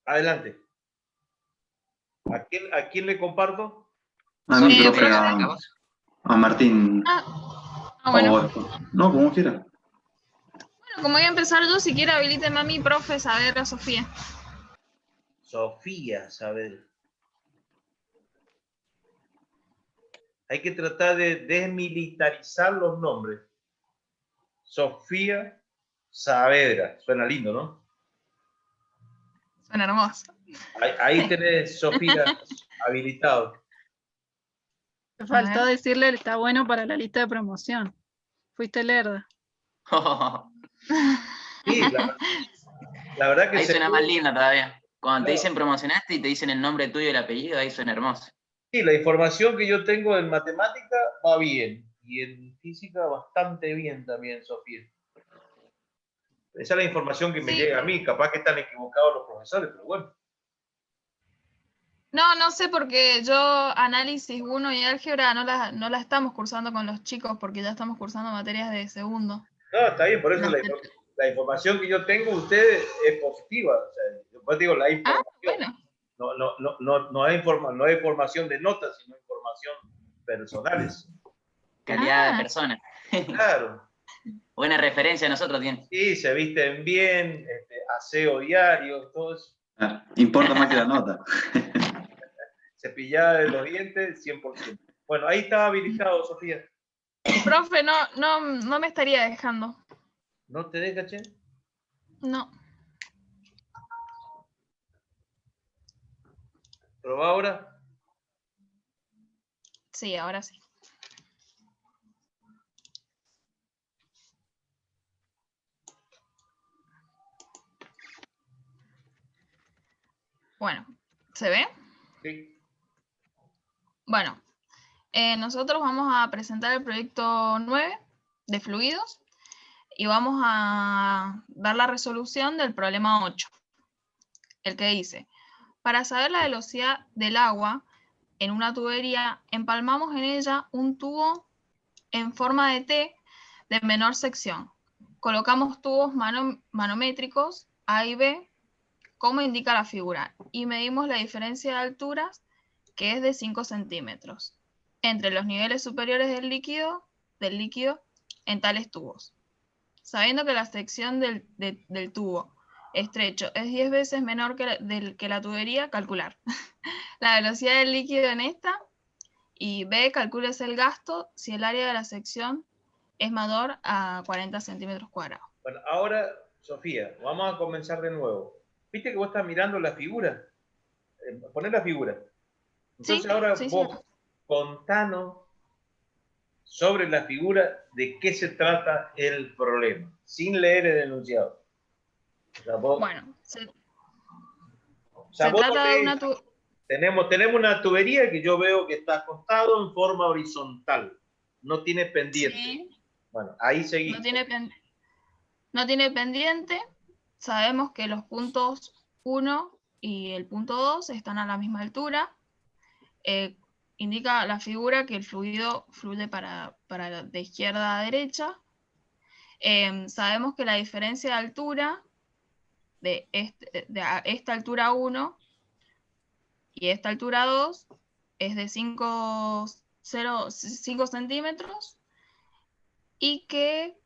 Adelante. ¿A quién le comparto? A mí, profe, Profe, a Martín. bueno. No, como quiera. Bueno, como voy a empezar yo, si quiere habilíteme a mí, profe, Saavedra Sofía. Sofía Saavedra. Hay que tratar de desmilitarizar los nombres. Sofía Saavedra. Suena lindo, ¿no? Suena hermoso. Ahí tenés, Sofía, habilitado. Te faltó decirle, está bueno para la lista de promoción. Fuiste lerda. Sí, la verdad que ahí suena más linda todavía. Cuando te Claro. dicen promocionaste y te dicen el nombre tuyo y el apellido, ahí suena hermoso. Sí, la información que yo tengo en matemática va bien. Y en física bastante bien también, Sofía. Esa es la información que me llega a mí. Capaz que están equivocados los profesores, pero bueno. No sé, porque yo análisis 1 y álgebra no la estamos cursando con los chicos porque ya estamos cursando materias de segundo. No, está bien, por eso la información que yo tengo de ustedes es positiva. O sea, yo digo la información. Bueno. No hay información de notas, sino información personales. Calidad de persona. Claro. Buena referencia a nosotros tienen. Sí, se visten bien, aseo diario, todo eso. Importa más que la nota. Cepillada de los dientes, 100%. Bueno, ahí estaba habilitado, Sofía. Profe, no me estaría dejando. ¿No te deja, che? No. ¿Probá ahora? Sí, ahora sí. Bueno, ¿se ve? Sí. Bueno, nosotros vamos a presentar el proyecto 9 de fluidos y vamos a dar la resolución del problema 8, el que dice, para saber la velocidad del agua en una tubería, empalmamos en ella un tubo en forma de T de menor sección. Colocamos tubos manométricos A y B, como indica la figura, y medimos la diferencia de alturas, que es de 5 centímetros, entre los niveles superiores del líquido en tales tubos. Sabiendo que la sección del tubo estrecho es 10 veces menor que la tubería, calcular la velocidad del líquido en esta, y B, calcúlese el gasto si el área de la sección es mayor a 40 centímetros cuadrados. Bueno, ahora, Sofía, vamos a comenzar de nuevo. ¿Viste que vos estás mirando la figura? Poné la figura. Entonces ahora vos contanos sobre la figura de qué se trata el problema, sin leer el enunciado. O sea, bueno, se trata de una tenemos una tubería que yo veo que está acostado en forma horizontal, no tiene pendiente. Sí. Bueno, ahí seguimos. No tiene pendiente. Sabemos que los puntos 1 y el punto 2 están a la misma altura. Indica la figura que el fluido fluye para de izquierda a derecha. Sabemos que la diferencia de altura de esta altura 1 y esta altura 2 es de 5 centímetros y que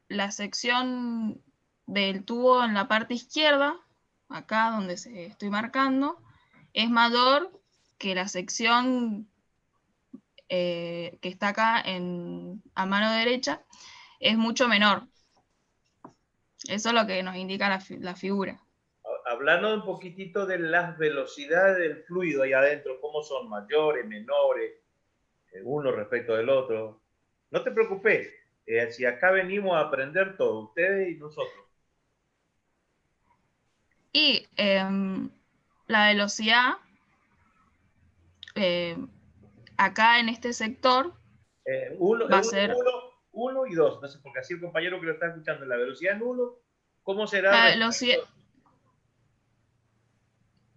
la sección del tubo en la parte izquierda, acá donde estoy marcando, es mayor que la sección que está acá a mano derecha, es mucho menor. Eso es lo que nos indica la figura. Hablando un poquitito de las velocidades del fluido ahí adentro, cómo son mayores, menores, uno respecto del otro. No te preocupes, si acá venimos a aprender todo, ustedes y nosotros. Y la velocidad, acá en este sector, va a ser... 1 y 2, entonces, porque así el compañero que lo está escuchando, la velocidad en 1, ¿cómo será? La velocidad...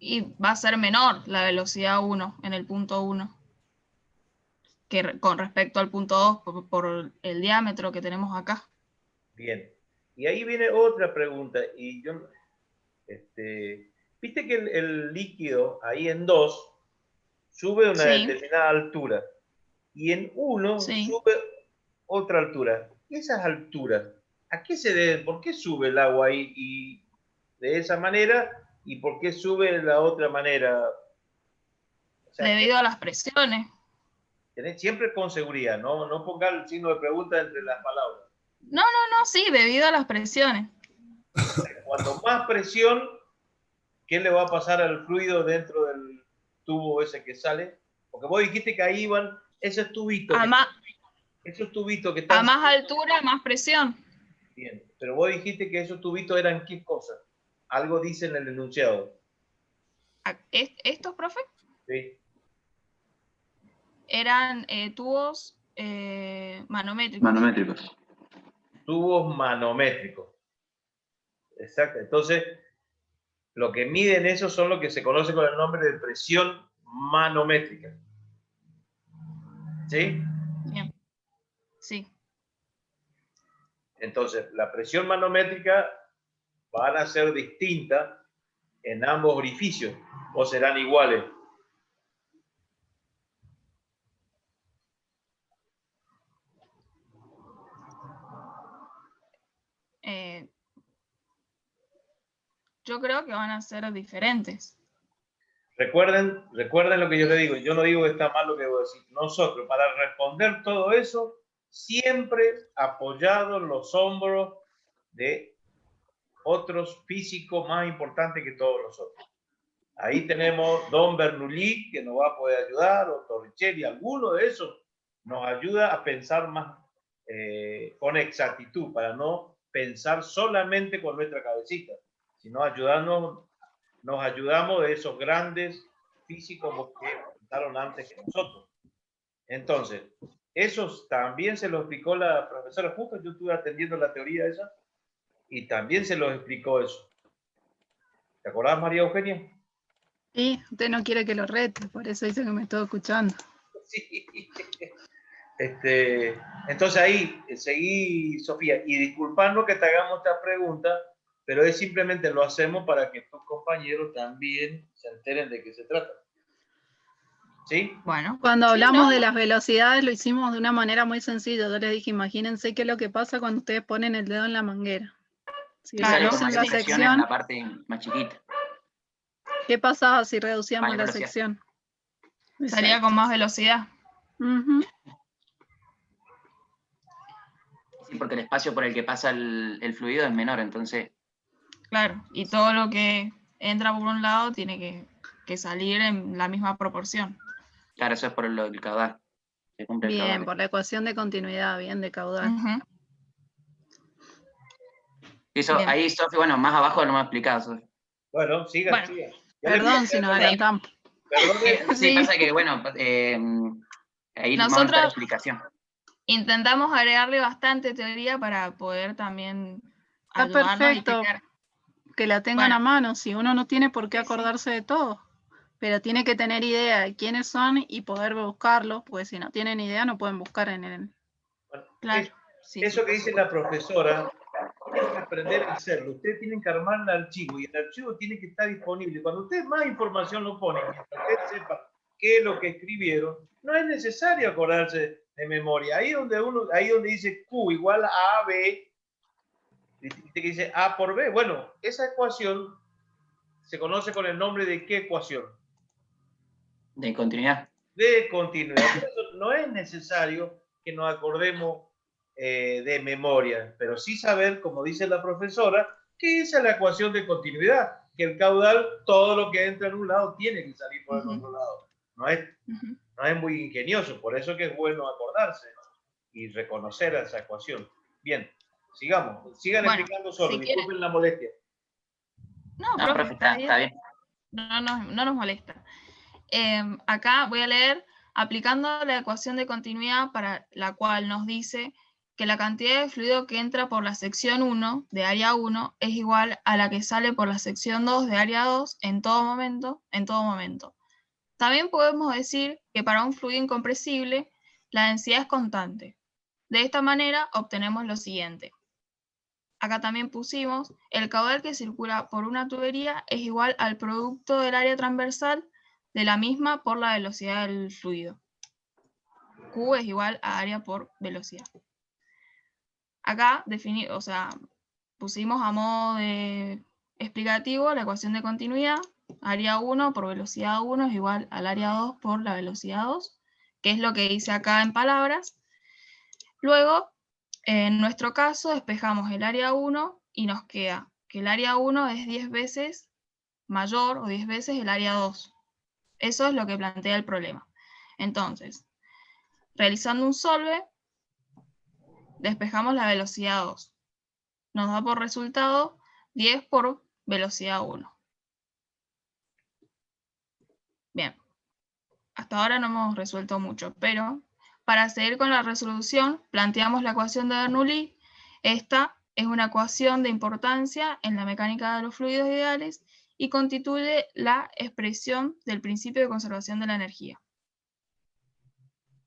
Y va a ser menor la velocidad 1 en el punto 1 que con respecto al punto 2 por el diámetro que tenemos acá. Bien. Y ahí viene otra pregunta. Y yo Viste que el líquido ahí en 2 sube a una determinada altura y en 1 sube otra altura. Esas alturas, ¿a qué se deben? ¿Por qué sube el agua ahí y de esa manera y por qué sube de la otra manera? O sea, debido a las presiones. Siempre con seguridad, no ponga el signo de pregunta entre las palabras. No, sí, debido a las presiones. Cuanto más presión, ¿qué le va a pasar al fluido dentro del tubo ese que sale? Porque vos dijiste que ahí iban esos tubitos. Esos tubitos que están... A más altura, más presión. Bien, pero vos dijiste que esos tubitos eran ¿qué cosa? Algo dice en el enunciado. ¿Estos, profe? Sí. Eran tubos manométricos. Manométricos. Tubos manométricos. Exacto. Entonces, lo que miden esos son lo que se conoce con el nombre de presión manométrica. ¿Sí? Bien. Sí. Entonces, la presión manométrica van a ser distintas en ambos orificios o serán iguales. Yo creo que van a ser diferentes. Recuerden lo que yo les digo. Yo no digo que está mal lo que voy a decir. Nosotros, para responder todo eso, siempre apoyados los hombros de otros físicos más importantes que todos nosotros. Ahí tenemos Don Bernoulli, que nos va a poder ayudar, o Torricelli, alguno de esos nos ayuda a pensar más con exactitud, para no pensar solamente con nuestra cabecita, sino nos ayudamos de esos grandes físicos que pensaron antes que nosotros. Entonces, esos también se los explicó la profesora, justo yo estuve atendiendo la teoría esa, y también se los explicó eso. ¿Te acordás, María Eugenia? Sí, usted no quiere que lo rete, por eso dice que me estoy escuchando. Sí. Entonces ahí, seguí, Sofía, y disculpando que te hagamos esta pregunta, pero es simplemente lo hacemos para que tus compañeros también se enteren de qué se trata. ¿Sí? Bueno. Cuando hablamos de las velocidades lo hicimos de una manera muy sencilla. Yo les dije, imagínense qué es lo que pasa cuando ustedes ponen el dedo en la manguera. Si reducen la sección, en la parte más chiquita. ¿Qué pasaba si reducíamos la sección? Salía con más velocidad. Sí, porque el espacio por el que pasa el fluido es menor, entonces... Claro, y todo lo que entra por un lado tiene que salir en la misma proporción. Claro, eso es por el caudal. Bien, por la ecuación de continuidad, bien, de caudal. Eso, bien. Ahí, Sofi, bueno, más abajo no me ha explicado, Sofi. Bueno, siga. Perdón si nos adelantamos. Sí, pasa que, bueno, ahí nosotros la explicación. Intentamos agregarle bastante teoría para poder también ayudarnos. Está perfecto que la tengan a mano, si uno no tiene por qué acordarse de todo, pero tiene que tener idea de quiénes son y poder buscarlos, porque si no tienen idea no pueden buscar en el... Bueno, claro. Eso que dice la profesora, tienen que aprender a hacerlo. Ustedes tienen que armar el archivo y el archivo tiene que estar disponible. Cuando ustedes más información lo ponen, para que ustedes sepan qué es lo que escribieron, no es necesario acordarse de memoria. Ahí donde dice Q igual a AB, que dice A por B. Bueno, esa ecuación se conoce con el nombre de ¿qué ecuación? De continuidad. De continuidad. Por eso no es necesario que nos acordemos de memoria, pero sí saber, como dice la profesora, que esa es la ecuación de continuidad, que el caudal, todo lo que entra en un lado tiene que salir por el otro lado. No es muy ingenioso, por eso que es bueno acordarse y reconocer esa ecuación. Bien, sigamos. Sigan explicando solo, disculpen la molestia. No, profe, está bien. No nos molesta. Acá voy a leer, aplicando la ecuación de continuidad para la cual nos dice que la cantidad de fluido que entra por la sección 1 de área 1 es igual a la que sale por la sección 2 de área 2 en todo momento. También podemos decir que para un fluido incompresible la densidad es constante. De esta manera obtenemos lo siguiente. acá también pusimos, el caudal que circula por una tubería es igual al producto del área transversal de la misma por la velocidad del fluido. Q es igual a área por velocidad. Acá pusimos a modo de explicativo la ecuación de continuidad. Área 1 por velocidad 1 es igual al área 2 por la velocidad 2, que es lo que hice acá en palabras. Luego, en nuestro caso, despejamos el área 1 y nos queda que el área 1 es 10 veces mayor o 10 veces el área 2. Eso es lo que plantea el problema. Entonces, realizando un solve, despejamos la velocidad 2. Nos da por resultado 10 por velocidad 1. Bien, hasta ahora no hemos resuelto mucho, pero para seguir con la resolución, planteamos la ecuación de Bernoulli. Esta es una ecuación de importancia en la mecánica de los fluidos ideales y constituye la expresión del principio de conservación de la energía.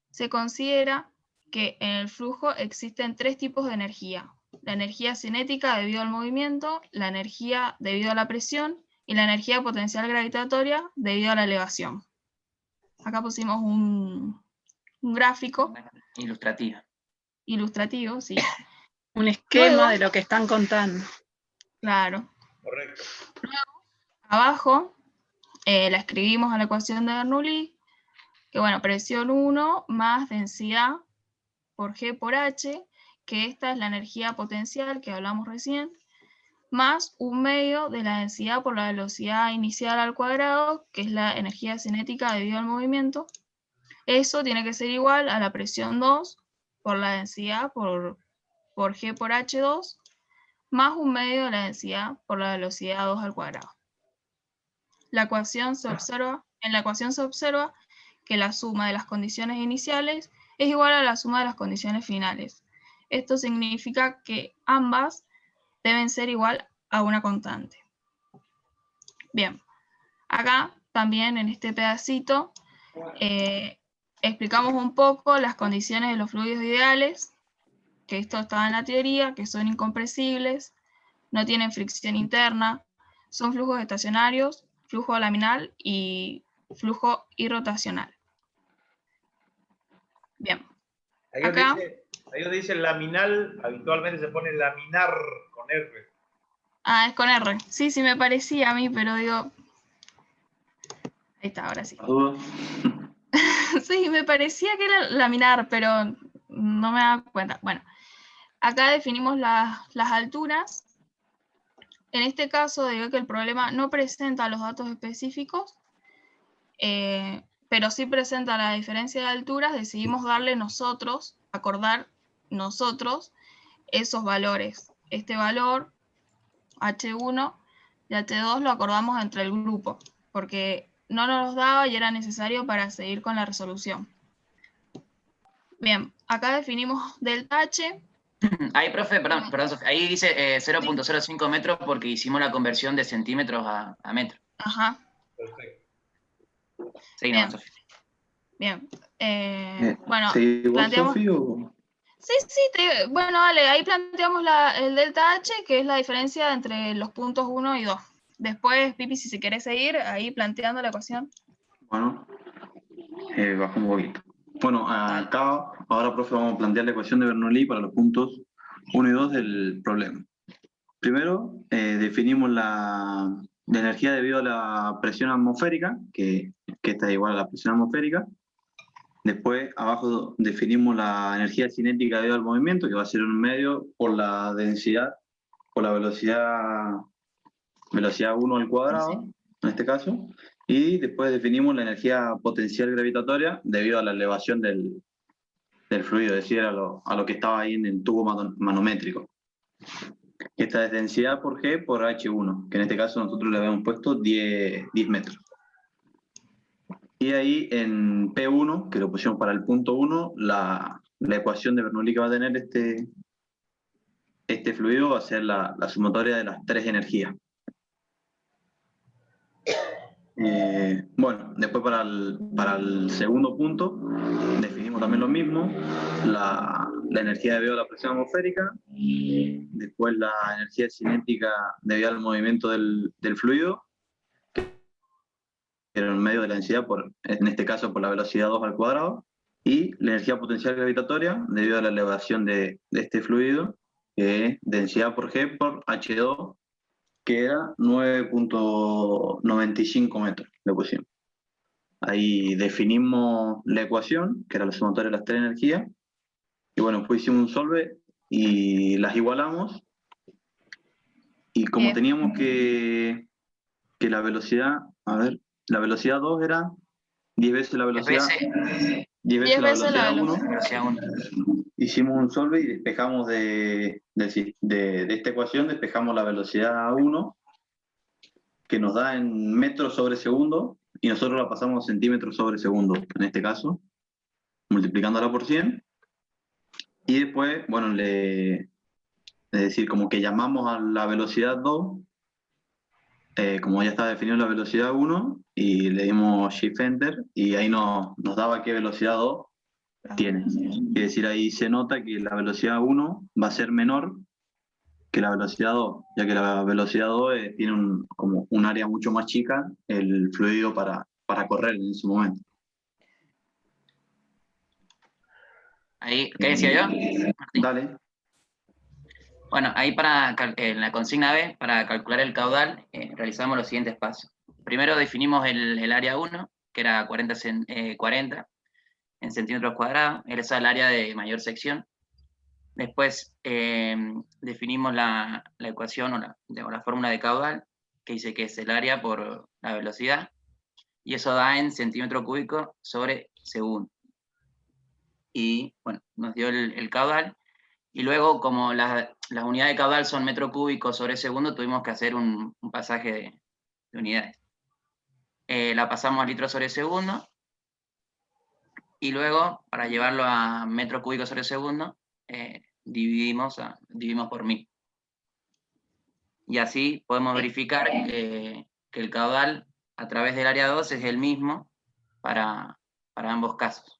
Se considera que en el flujo existen tres tipos de energía: la energía cinética debido al movimiento, la energía debido a la presión y la energía potencial gravitatoria debido a la elevación. Acá pusimos un gráfico. Ilustrativo, sí. Un esquema de lo que están contando. Claro. Correcto. Luego, abajo, la escribimos a la ecuación de Bernoulli, que bueno, presión 1 más densidad por G por H, que esta es la energía potencial que hablamos recién, más 1/2 de la densidad por la velocidad inicial al cuadrado, que es la energía cinética debido al movimiento. Eso tiene que ser igual a la presión 2 por la densidad por G por H2, más 1/2 de la densidad por la velocidad 2 al cuadrado. En la ecuación se observa que la suma de las condiciones iniciales es igual a la suma de las condiciones finales. Esto significa que ambas deben ser igual a una constante. Bien, acá también en este pedacito explicamos un poco las condiciones de los fluidos ideales, que esto estaba en la teoría, que son incompresibles, no tienen fricción interna, son flujos estacionarios, flujo laminal y flujo irrotacional. Bien. Ahí dice laminal, habitualmente se pone laminar con R. Ah, es con R. Sí, sí me parecía a mí, pero digo... Ahí está, ahora sí. Sí, me parecía que era laminar, pero no me daba cuenta. Bueno, acá definimos las alturas. En este caso, digo que el problema no presenta los datos específicos, pero sí presenta la diferencia de alturas. Decidimos darle nosotros, acordar nosotros esos valores. Este valor, H1 y H2, lo acordamos entre el grupo, porque no nos los daba y era necesario para seguir con la resolución. Bien, acá definimos delta H. Ahí, profe, perdón, Sofía, ahí dice 0.05 metros porque hicimos la conversión de centímetros a metros. Ajá. Perfecto. Seguimos, Sofía. Bien. Bueno, ¿sí, planteamos... Sofía, o...? Sí, bueno, dale, ahí planteamos el delta H, que es la diferencia entre los puntos 1 y 2. Después, Pipi, si querés seguir ahí planteando la ecuación. Bueno, bajo un poquito. Bueno, acá, ahora, profe, vamos a plantear la ecuación de Bernoulli para los puntos 1 y 2 del problema. Primero, definimos la energía debido a la presión atmosférica, que está igual a la presión atmosférica. Después, abajo definimos la energía cinética debido al movimiento, que va a ser 1/2 por la densidad, por la velocidad 1 al cuadrado, en este caso. Y después definimos la energía potencial gravitatoria debido a la elevación del fluido, es decir, a lo que estaba ahí en el tubo manométrico. Esta es densidad por G por H1, que en este caso nosotros le habíamos puesto 10 metros. Y ahí en P1, que lo pusimos para el punto 1, la ecuación de Bernoulli que va a tener este fluido va a ser la sumatoria de las tres energías. Bueno, después para el segundo punto definimos también lo mismo, la la energía debido a la presión atmosférica, después la energía cinética debido al movimiento del fluido, pero en medio de la densidad, en este caso por la velocidad 2 al cuadrado, y la energía potencial gravitatoria debido a la elevación de este fluido, que es densidad por G por H2, que era 9.95 metros, le pusimos. Ahí definimos la ecuación, que era la sumatoria de las tres energías, y bueno, después hicimos un solve y las igualamos, y como teníamos que la velocidad, a ver, la velocidad 2 era 10 veces la velocidad, 10 veces la velocidad 1, hicimos un solve y despejamos de esta ecuación, despejamos la velocidad 1, que nos da en metros sobre segundo, y nosotros la pasamos a centímetros sobre segundo, en este caso, multiplicándola por 100, y después, bueno, es decir, como que llamamos a la velocidad 2, como ya está definida la velocidad 1, y le dimos Shift Enter, y ahí nos daba qué velocidad 2 tiene. Es decir, ahí se nota que la velocidad 1 va a ser menor que la velocidad 2, ya que la velocidad 2 tiene como un área mucho más chica, el fluido para correr en ese momento. Ahí, ¿qué decía yo? Dale. Bueno, ahí en la consigna B, para calcular el caudal, realizamos los siguientes pasos. Primero definimos el área 1, que era 40 en centímetros cuadrados, esa es el área de mayor sección. Después definimos la ecuación o la fórmula de caudal, que dice que es el área por la velocidad, y eso da en centímetro cúbico sobre segundo. Y bueno, nos dio el caudal, y luego como las unidades de caudal son metro cúbico sobre segundo, tuvimos que hacer un pasaje de unidades. La pasamos a litros sobre segundo, y luego, para llevarlo a metro cúbico sobre segundo, dividimos por 1000. Y así podemos verificar que el caudal a través del área 2 es el mismo para ambos casos.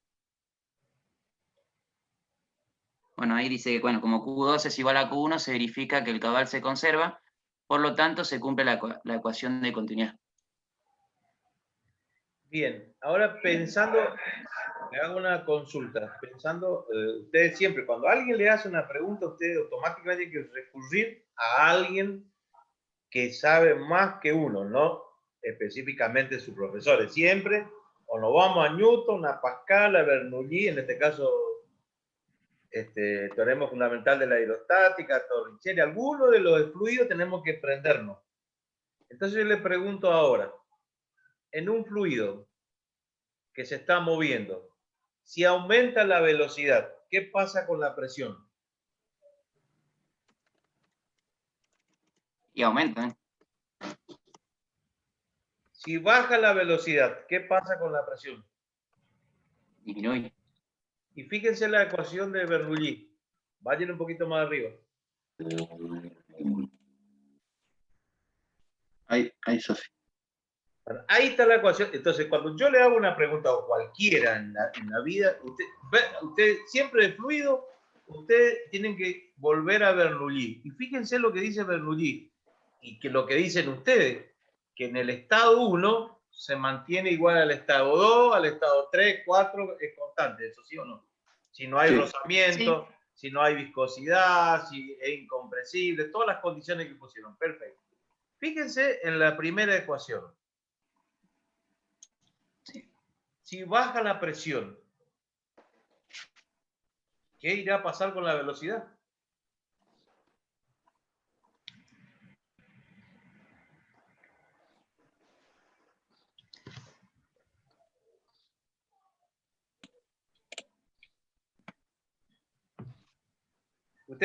Bueno, ahí dice que bueno, como Q2 es igual a Q1, se verifica que el caudal se conserva, por lo tanto se cumple la ecuación de continuidad. Bien, ahora pensando, le hago una consulta, pensando, ustedes siempre, cuando alguien le hace una pregunta, ustedes automáticamente tienen que recurrir a alguien que sabe más que uno, no específicamente sus profesores. Siempre, o nos vamos a Newton, a Pascal, a Bernoulli, en este caso, teorema fundamental de la aerostática, Torricelli, alguno de los fluidos tenemos que prendernos. Entonces yo le pregunto ahora, en un fluido que se está moviendo, si aumenta la velocidad, ¿qué pasa con la presión? Y aumenta, ¿eh? Si baja la velocidad, ¿qué pasa con la presión? Disminuye. Y fíjense la ecuación de Bernoulli. Vayan un poquito más arriba. Ahí, Sofi. Ahí está la ecuación. Entonces, cuando yo le hago una pregunta a cualquiera en la vida, usted siempre de fluido, ustedes tienen que volver a Bernoulli. Y fíjense lo que dice Bernoulli y que lo que dicen ustedes, que en el estado 1 se mantiene igual al estado 2, al estado 3, 4, es constante, ¿eso sí o no? Si no hay rozamiento, si no hay viscosidad, si es incompresible, todas las condiciones que pusieron. Perfecto. Fíjense en la primera ecuación. Si baja la presión, ¿qué irá a pasar con la velocidad?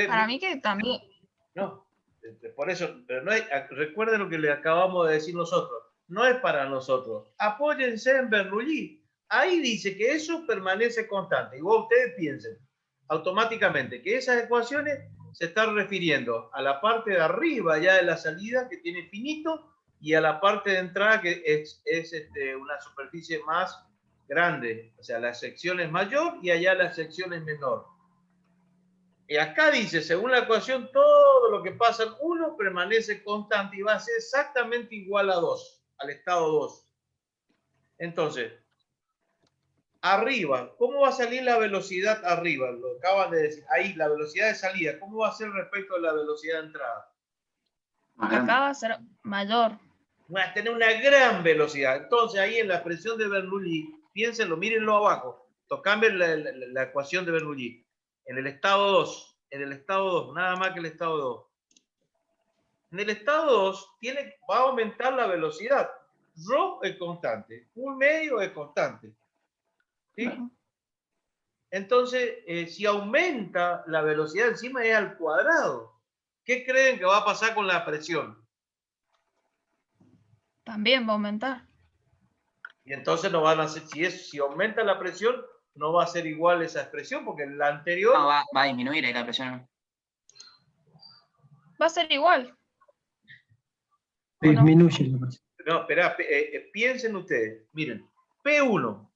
Para mí que también... No, por eso, pero no hay, recuerden lo que le acabamos de decir nosotros, no es para nosotros. Apóyense en Bernoulli. Ahí dice que eso permanece constante. Y vos ustedes piensen automáticamente que esas ecuaciones se están refiriendo a la parte de arriba ya de la salida que tiene finito y a la parte de entrada que es una superficie más grande. O sea, la sección es mayor y allá la sección es menor. Y acá dice, según la ecuación, todo lo que pasa en 1 permanece constante y va a ser exactamente igual a 2, al estado 2. Entonces, arriba, ¿cómo va a salir la velocidad arriba? Lo acaban de decir. Ahí, la velocidad de salida, ¿cómo va a ser respecto a la velocidad de entrada? Acá va a ser mayor. Va a tener una gran velocidad. Entonces, ahí en la expresión de Bernoulli, piénsenlo, mírenlo abajo. Cambien la ecuación de Bernoulli. En el estado 2, nada más que el estado 2. En el estado 2 va a aumentar la velocidad. Rho es constante, un medio es constante. ¿Sí? Entonces, si aumenta la velocidad encima es al cuadrado. ¿Qué creen que va a pasar con la presión? También va a aumentar. Y entonces no van a ser, si aumenta la presión, no va a ser igual esa expresión, porque la anterior... No, va a disminuir la presión. Va a ser igual. Disminuye la presión. No, espera, piensen ustedes. Miren, P1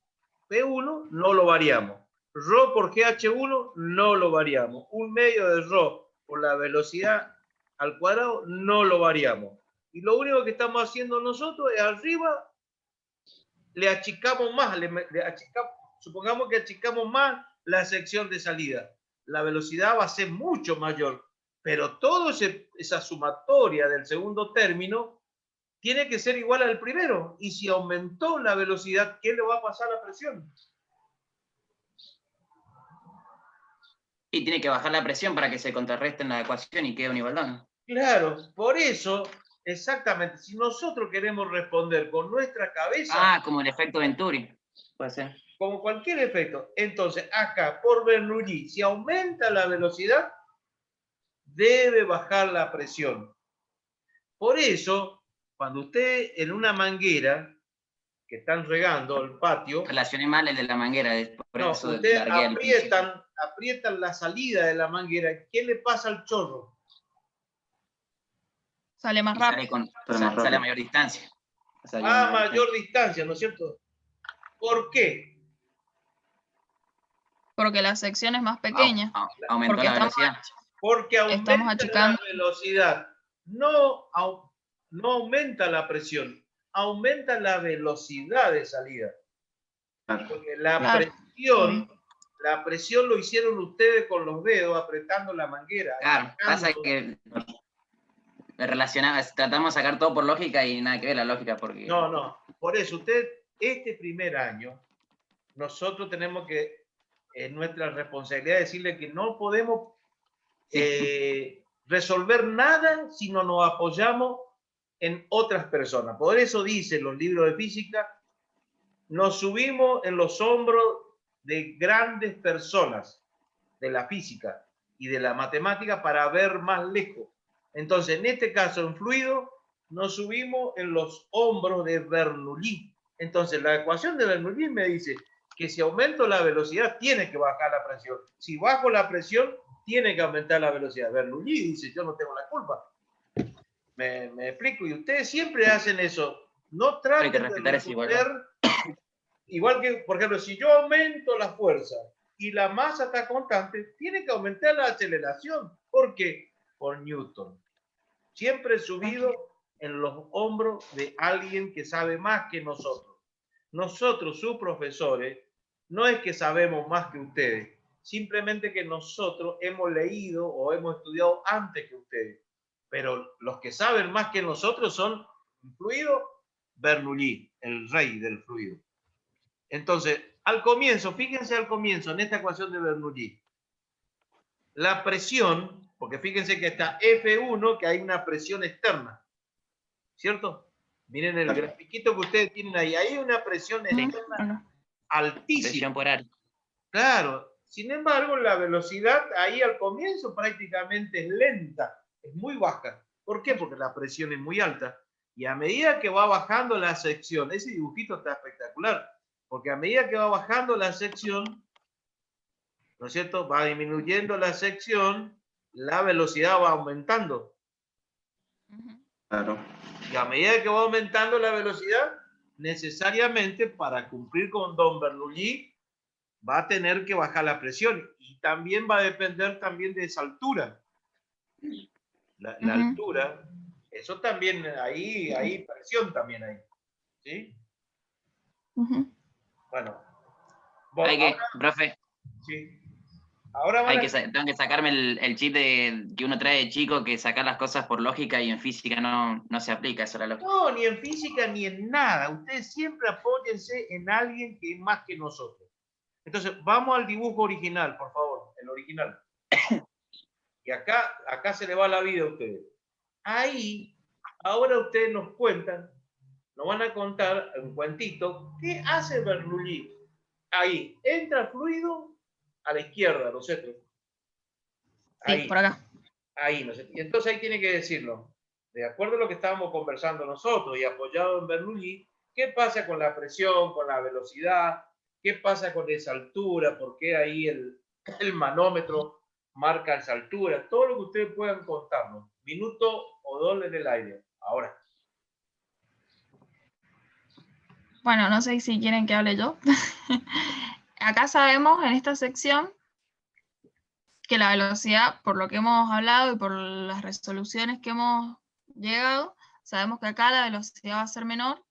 no lo variamos. Rho por GH1 no lo variamos. Un medio de Rho por la velocidad al cuadrado no lo variamos. Y lo único que estamos haciendo nosotros es arriba le achicamos más, supongamos que achicamos más la sección de salida. La velocidad va a ser mucho mayor, pero toda esa sumatoria del segundo término tiene que ser igual al primero. Y si aumentó la velocidad, ¿qué le va a pasar a la presión? Y tiene que bajar la presión para que se contrarreste en la ecuación y quede una igualdad. Claro, por eso, exactamente, si nosotros queremos responder con nuestra cabeza... Ah, como el efecto Venturi, puede ser. Como cualquier efecto. Entonces, acá, por Bernoulli, si aumenta la velocidad, debe bajar la presión. Por eso, cuando usted en una manguera, que están regando el patio... Relacioné mal el de la manguera. Por no, eso ustedes aprietan la salida de la manguera. ¿Qué le pasa al chorro? Sale más rápido. Sale a mayor distancia. A mayor distancia, ¿no es cierto? ¿Por qué? Porque la sección es más pequeña. Aumentó la velocidad. Porque aumenta la velocidad. No aumenta la presión, aumenta la velocidad de salida. Porque la presión lo hicieron ustedes con los dedos apretando la manguera. Claro, pasa que tratamos de sacar todo por lógica y nada que ver la lógica. Porque... No, por eso usted, este primer año, nosotros tenemos que, en nuestra responsabilidad, decirle que no podemos resolver nada si no nos apoyamos en otras personas. Por eso dicen los libros de física, nos subimos en los hombros de grandes personas de la física y de la matemática para ver más lejos. Entonces, en este caso, en fluido, nos subimos en los hombros de Bernoulli. Entonces, la ecuación de Bernoulli me dice que si aumento la velocidad, tiene que bajar la presión. Si bajo la presión, tiene que aumentar la velocidad. Bernoulli dice, yo no tengo la culpa. Me explico. Y ustedes siempre hacen eso. No traten de responder. Igual que, por ejemplo, si yo aumento la fuerza y la masa está constante, tiene que aumentar la aceleración. ¿Por qué? Por Newton. Siempre subido en los hombros de alguien que sabe más que nosotros. Nosotros, sus profesores, no es que sabemos más que ustedes, simplemente que nosotros hemos leído o hemos estudiado antes que ustedes. Pero los que saben más que nosotros son el fluido, Bernoulli, el rey del fluido. Entonces, al comienzo, fíjense al comienzo, en esta ecuación de Bernoulli, la presión, porque fíjense que está F1, que hay una presión externa, ¿cierto? Miren el grafiquito que ustedes tienen ahí, hay una presión externa altísima. Presión por área. Claro, sin embargo, la velocidad ahí al comienzo prácticamente es lenta, es muy baja. ¿Por qué? Porque la presión es muy alta. Y a medida que va bajando la sección, ese dibujito está espectacular, porque a medida que va bajando la sección, ¿no es cierto? Va disminuyendo la sección, la velocidad va aumentando. Claro. Y a medida que va aumentando la velocidad, necesariamente para cumplir con Don Bernoulli, va a tener que bajar la presión y también va a depender también de esa altura. La altura, eso también, hay presión también ahí. ¿Sí? Bueno. Profe. Sí. Ahora tengo que sacarme el chip que uno trae de chico, que sacar las cosas por lógica, y en física no se aplica eso la lógica. No, ni en física ni en nada. Ustedes siempre apóyense en alguien que es más que nosotros. Entonces, vamos al dibujo original, por favor, el original. Y acá se le va la vida a ustedes. Ahí, ahora ustedes nos cuentan, nos van a contar un cuentito, ¿qué hace Bernoulli? Ahí, entra fluido a la izquierda, ¿no es cierto? Ahí, sí, por acá. Ahí, ¿no es cierto? Y entonces ahí tiene que decirlo, de acuerdo a lo que estábamos conversando nosotros y apoyado en Bernoulli, ¿qué pasa con la presión, con la velocidad? ¿Qué pasa con esa altura? ¿Por qué ahí el manómetro marca esa altura? Todo lo que ustedes puedan contarnos. Minuto o dos en el aire. Ahora. Bueno, no sé si quieren que hable yo. Acá sabemos en esta sección que la velocidad, por lo que hemos hablado y por las resoluciones que hemos llegado, sabemos que acá la velocidad va a ser menor.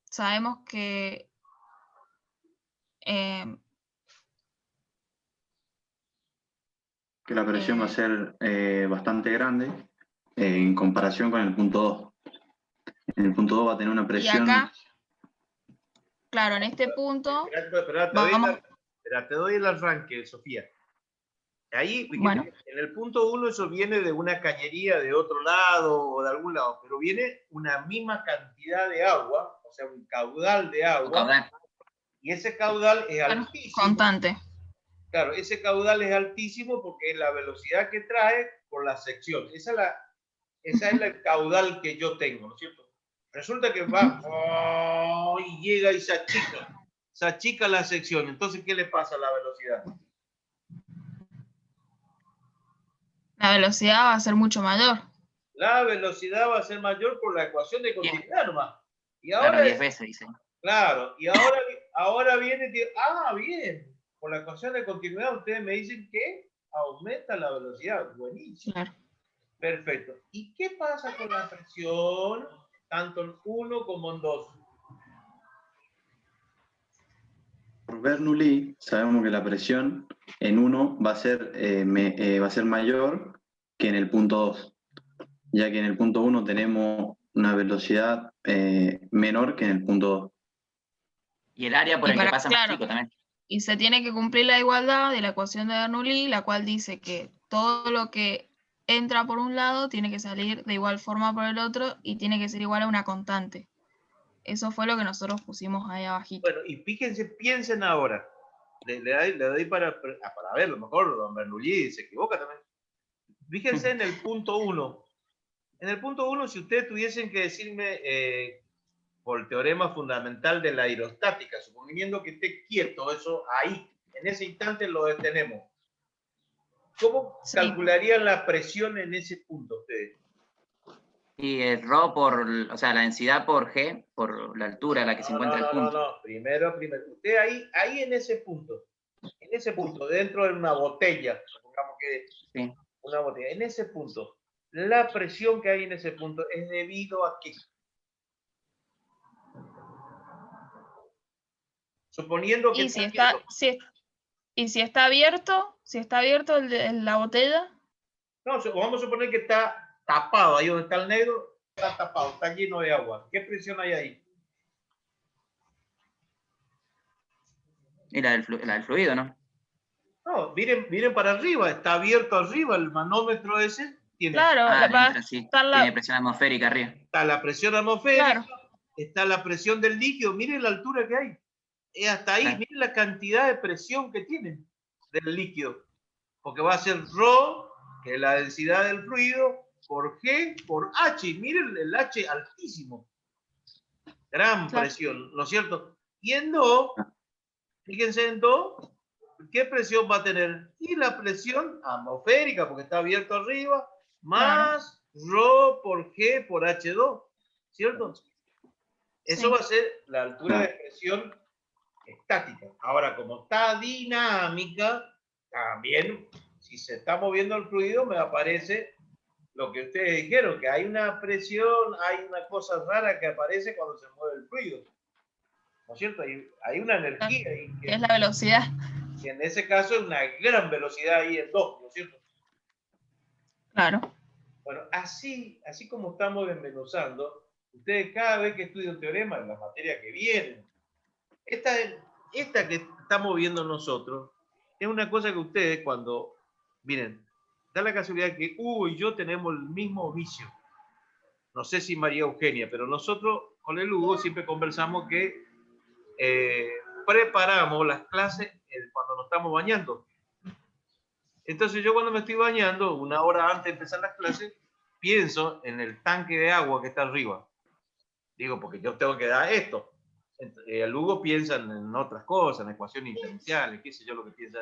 Sabemos que la presión va a ser bastante grande en comparación con el punto 2. En el punto 2 va a tener una presión... Y acá, claro, en este punto... Te doy el arranque, Sofía. Ahí, bueno, en el punto 1 eso viene de una cañería de otro lado o de algún lado, pero viene una misma cantidad de agua, o sea, un caudal de agua, y ese caudal es altísimo. Constante. Claro, ese caudal es altísimo porque es la velocidad que trae por la sección. Esa es el caudal que yo tengo, ¿no es cierto? Resulta que va y llega y se achica la sección. Entonces, ¿qué le pasa a la velocidad? La velocidad va a ser mucho mayor. La velocidad va a ser mayor por la ecuación de continuidad nomás. Y ahora claro, 10 veces, dice. Claro, y ahora viene, bien, por la ecuación de continuidad ustedes me dicen que aumenta la velocidad. Buenísimo. Claro. Perfecto. ¿Y qué pasa con la presión, tanto en 1 como en 2? Por Bernoulli sabemos que la presión en 1 va a ser mayor que en el punto 2, ya que en el punto 1 tenemos una velocidad menor que en el punto 2. Y el área por el que pasa más chico también. Y se tiene que cumplir la igualdad de la ecuación de Bernoulli, la cual dice que todo lo que entra por un lado tiene que salir de igual forma por el otro y tiene que ser igual a una constante. Eso fue lo que nosotros pusimos ahí abajito. Bueno, y piensen ahora. Le doy para ver, a lo mejor don Bernoulli se equivoca también. Fíjense en el punto 1. En el punto 1, si ustedes tuviesen que decirme por el teorema fundamental de la aerostática, suponiendo que esté quieto, eso ahí, en ese instante lo detenemos. ¿Cómo calcularían la presión en ese punto ustedes? Y el ρ o sea, la densidad por G, por la altura a la que se encuentra el punto. No. Primero. Usted ahí en ese punto, dentro de una botella, supongamos que sí. Una botella, en ese punto, la presión que hay en ese punto es debido a qué? Suponiendo que... ¿Y si está abierto la botella? No, vamos a suponer que está tapado, ahí donde está el negro, está tapado, está lleno de agua. ¿Qué presión hay ahí? Y la del fluido, ¿no? No, miren para arriba, está abierto arriba, el manómetro ese tiene... Claro, tiene presión atmosférica arriba. Está la presión atmosférica, está la presión del líquido, miren la altura que hay. Hasta ahí, miren la cantidad de presión que tienen del líquido. Porque va a ser ρ, que es la densidad del fluido, por G, por H. Miren el H altísimo. Gran presión, ¿no es cierto? Y en Do, fíjense en Do, ¿qué presión va a tener? Y la presión atmosférica, porque está abierto arriba, más ρ por G por H2, ¿cierto? Eso va a ser la altura de presión estática. Ahora, como está dinámica, también, si se está moviendo el fluido, me aparece lo que ustedes dijeron, que hay una presión, hay una cosa rara que aparece cuando se mueve el fluido. ¿No es cierto? Hay una energía ahí. Que es la velocidad. Y en ese caso es una gran velocidad ahí en 2, ¿no es cierto? Claro. Bueno, así como estamos desmenuzando, ustedes cada vez que estudian un teorema en la materia que viene, esta que estamos viendo nosotros, es una cosa que ustedes cuando, miren, da la casualidad que Hugo y yo tenemos el mismo vicio. No sé si María Eugenia, pero nosotros con el Hugo siempre conversamos que preparamos las clases cuando nos estamos bañando. Entonces yo cuando me estoy bañando, una hora antes de empezar las clases, pienso en el tanque de agua que está arriba. Digo, porque yo tengo que dar esto. El Hugo piensa en otras cosas, en ecuaciones diferenciales, qué sé yo lo que piensa.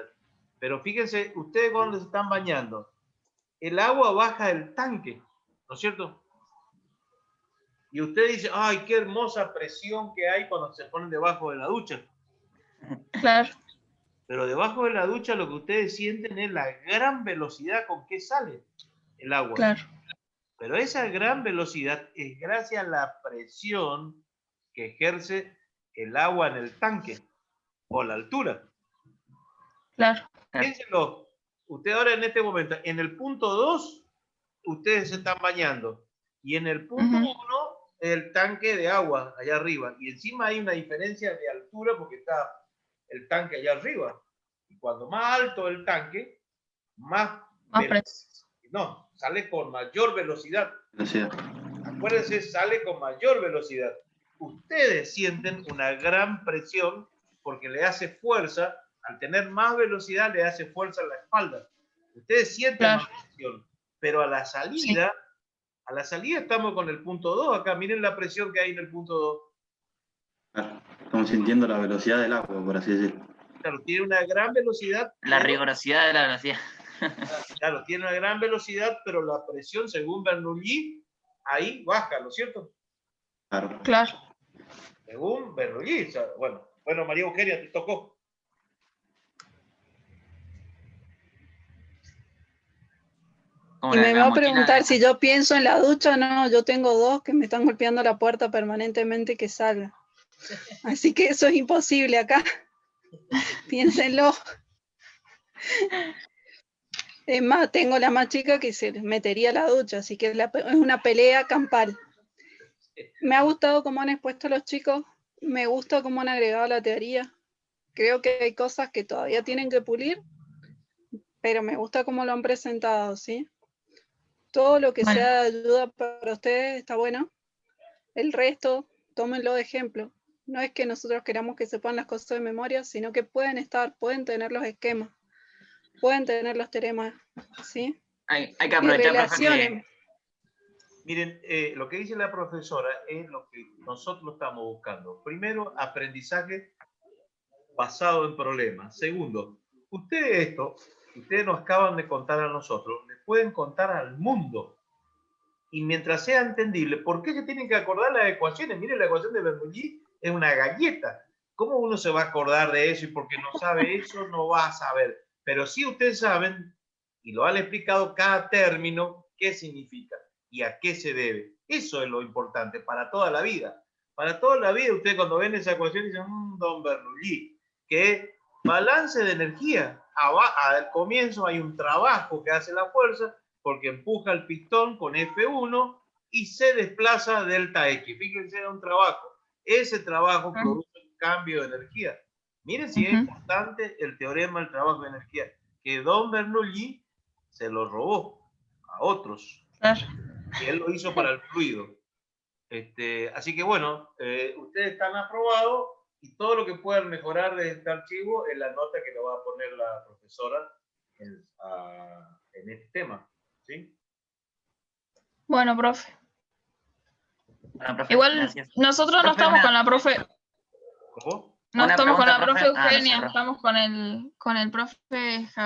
Pero fíjense, ustedes cuando se están bañando, el agua baja del tanque, ¿no es cierto? Y usted dice, ay, qué hermosa presión que hay cuando se ponen debajo de la ducha. Claro. Pero debajo de la ducha lo que ustedes sienten es la gran velocidad con que sale el agua. Claro. Pero esa gran velocidad es gracias a la presión que ejerce el agua en el tanque o la altura. Claro. Piénsenlo, usted ahora en este momento, en el punto 2, ustedes se están bañando. Y en el punto 1, el tanque de agua allá arriba. Y encima hay una diferencia de altura porque está el tanque allá arriba. Y cuando más alto el tanque, más no, sale con mayor velocidad. Acuérdense, sale con mayor velocidad. Ustedes sienten una gran presión porque le hace fuerza, al tener más velocidad le hace fuerza en la espalda. Ustedes sienten más presión, pero a la salida estamos con el punto 2 acá. Miren la presión que hay en el punto 2. Claro, estamos sintiendo la velocidad del agua, por así decirlo. Claro, tiene una gran velocidad. La rigurosidad de la velocidad. Claro, tiene una gran velocidad, pero la presión, según Bernoulli, ahí baja, ¿no es cierto? Claro. Claro. Según Bernoulli. O sea, bueno, María Eugenia, te tocó. Y me va a preguntar si yo pienso en la ducha. No, yo tengo 2 que me están golpeando la puerta permanentemente que salga. Así que eso es imposible acá. Piénsenlo. Es más, tengo la más chica que se metería a la ducha, así que es una pelea campal. Me ha gustado cómo han expuesto los chicos, me gusta cómo han agregado la teoría. Creo que hay cosas que todavía tienen que pulir, pero me gusta cómo lo han presentado, ¿sí? Todo lo que sea de ayuda para ustedes está bueno. El resto, tómenlo de ejemplo. No es que nosotros queramos que sepan las cosas de memoria, sino que pueden tener los esquemas, pueden tener los teoremas, ¿sí? Hay que aprovechar. Relacionen. Miren, lo que dice la profesora es lo que nosotros estamos buscando. Primero, aprendizaje basado en problemas. Segundo, ustedes nos acaban de contar a nosotros, les pueden contar al mundo. Y mientras sea entendible, ¿por qué se tienen que acordar las ecuaciones? Miren, la ecuación de Bernoulli es una galleta. ¿Cómo uno se va a acordar de eso? Y porque no sabe eso, no va a saber. Pero sí ustedes saben, y lo han explicado cada término, qué significa y a qué se debe. Eso es lo importante para toda la vida. Para toda la vida, ustedes cuando ven esa ecuación dicen, don Bernoulli, que es balance de energía. Al comienzo hay un trabajo que hace la fuerza porque empuja el pistón con F1 y se desplaza delta X. Fíjense, es un trabajo. Ese trabajo produce un cambio de energía. Miren si es importante el teorema del trabajo de energía, que don Bernoulli se lo robó a otros. Claro. Y él lo hizo para el fluido. Así que bueno, ustedes están aprobados y todo lo que puedan mejorar de este archivo es la nota que le va a poner la profesora en este tema. ¿Sí? Bueno, profe. Bueno, profe, igual gracias. Nosotros no estamos con la profe. ¿Cómo? No estamos con la profe Eugenia, estamos con el profe Javier.